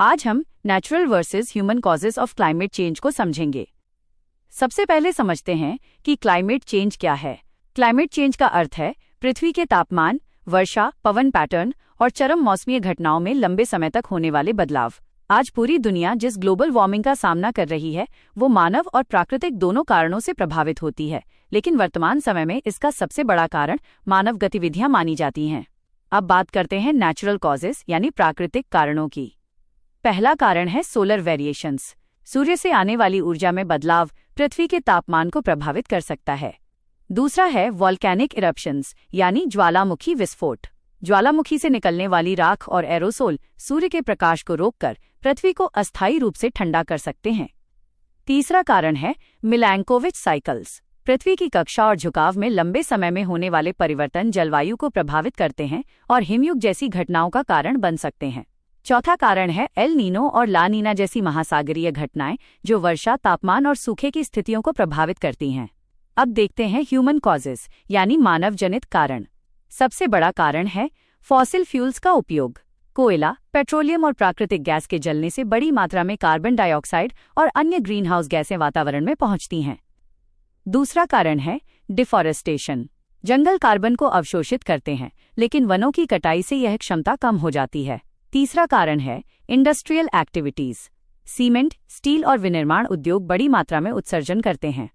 आज हम natural versus human causes of climate change को समझेंगे। सबसे पहले समझते हैं कि क्लाइमेट चेंज क्या है। क्लाइमेट चेंज का अर्थ है पृथ्वी के तापमान, वर्षा, पवन पैटर्न और चरम मौसमी घटनाओं में लंबे समय तक होने वाले बदलाव। आज पूरी दुनिया जिस ग्लोबल वार्मिंग का सामना कर रही है वो मानव और प्राकृतिक दोनों कारणों से प्रभावित होती है, लेकिन वर्तमान समय में इसका सबसे बड़ा कारण मानव गतिविधियां मानी जाती हैं। अब बात करते हैं नेचुरल कॉजेज यानी प्राकृतिक कारणों की। पहला कारण है सोलर वेरिएशंस। सूर्य से आने वाली ऊर्जा में बदलाव पृथ्वी के तापमान को प्रभावित कर सकता है। दूसरा है वॉल्केनिक इरप्शंस यानी ज्वालामुखी विस्फोट। ज्वालामुखी से निकलने वाली राख और एरोसोल सूर्य के प्रकाश को रोककर पृथ्वी को अस्थायी रूप से ठंडा कर सकते हैं। तीसरा कारण है मिलैंकोविच साइकिल्स। पृथ्वी की कक्षा और झुकाव में लंबे समय में होने वाले परिवर्तन जलवायु को प्रभावित करते हैं और हिमयुग जैसी घटनाओं का कारण बन सकते हैं। चौथा कारण है एल नीनो और ला नीना जैसी महासागरीय घटनाएं जो वर्षा, तापमान और सूखे की स्थितियों को प्रभावित करती हैं। अब देखते हैं ह्यूमन कॉजेज यानी मानव जनित कारण। सबसे बड़ा कारण है फॉसिल फ्यूल्स का उपयोग। कोयला, पेट्रोलियम और प्राकृतिक गैस के जलने से बड़ी मात्रा में कार्बन डाइऑक्साइड और अन्य ग्रीन हाउस गैसें वातावरण में पहुंचती हैं। दूसरा कारण है डिफॉरेस्टेशन। जंगल कार्बन को अवशोषित करते हैं, लेकिन वनों की कटाई से यह क्षमता कम हो जाती है। तीसरा कारण है इंडस्ट्रियल एक्टिविटीज। सीमेंट, स्टील और विनिर्माण उद्योग बड़ी मात्रा में उत्सर्जन करते हैं।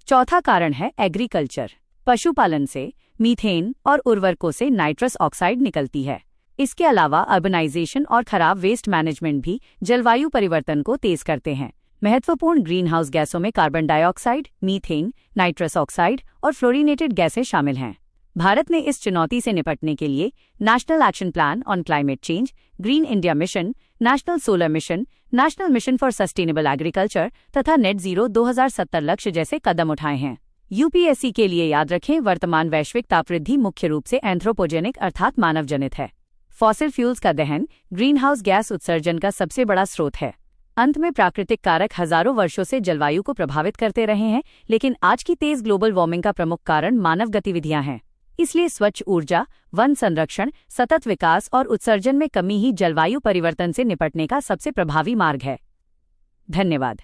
चौथा कारण है एग्रीकल्चर। पशुपालन से मीथेन और उर्वरकों से नाइट्रस ऑक्साइड निकलती है। इसके अलावा अर्बनाइजेशन और खराब वेस्ट मैनेजमेंट भी जलवायु परिवर्तन को तेज करते हैं। महत्वपूर्ण ग्रीन हाउस गैसों में carbon dioxide, methane, nitrous oxide और फ्लोरीनेटेड गैसें शामिल हैं। भारत ने इस चुनौती से निपटने के लिए national action plan on climate change, green India mission, national solar mission, national mission for sustainable agriculture तथा नेट जीरो 2070 लक्ष्य जैसे कदम उठाए हैं। यूपीएससी के लिए याद रखें, वर्तमान वैश्विक तापवृद्धि मुख्य रूप से एंथ्रोपोजेनिक अर्थात मानव जनित है। फॉसिल फ्यूल्स का दहन ग्रीन हाउस गैस उत्सर्जन का सबसे बड़ा स्रोत है। अंत में प्राकृतिक कारक हजारों वर्षों से जलवायु को प्रभावित करते रहे हैं, लेकिन आज की तेज ग्लोबल वार्मिंग का प्रमुख कारण मानव गतिविधियां हैं। इसलिए स्वच्छ ऊर्जा, वन संरक्षण, सतत विकास और उत्सर्जन में कमी ही जलवायु परिवर्तन से निपटने का सबसे प्रभावी मार्ग है। धन्यवाद।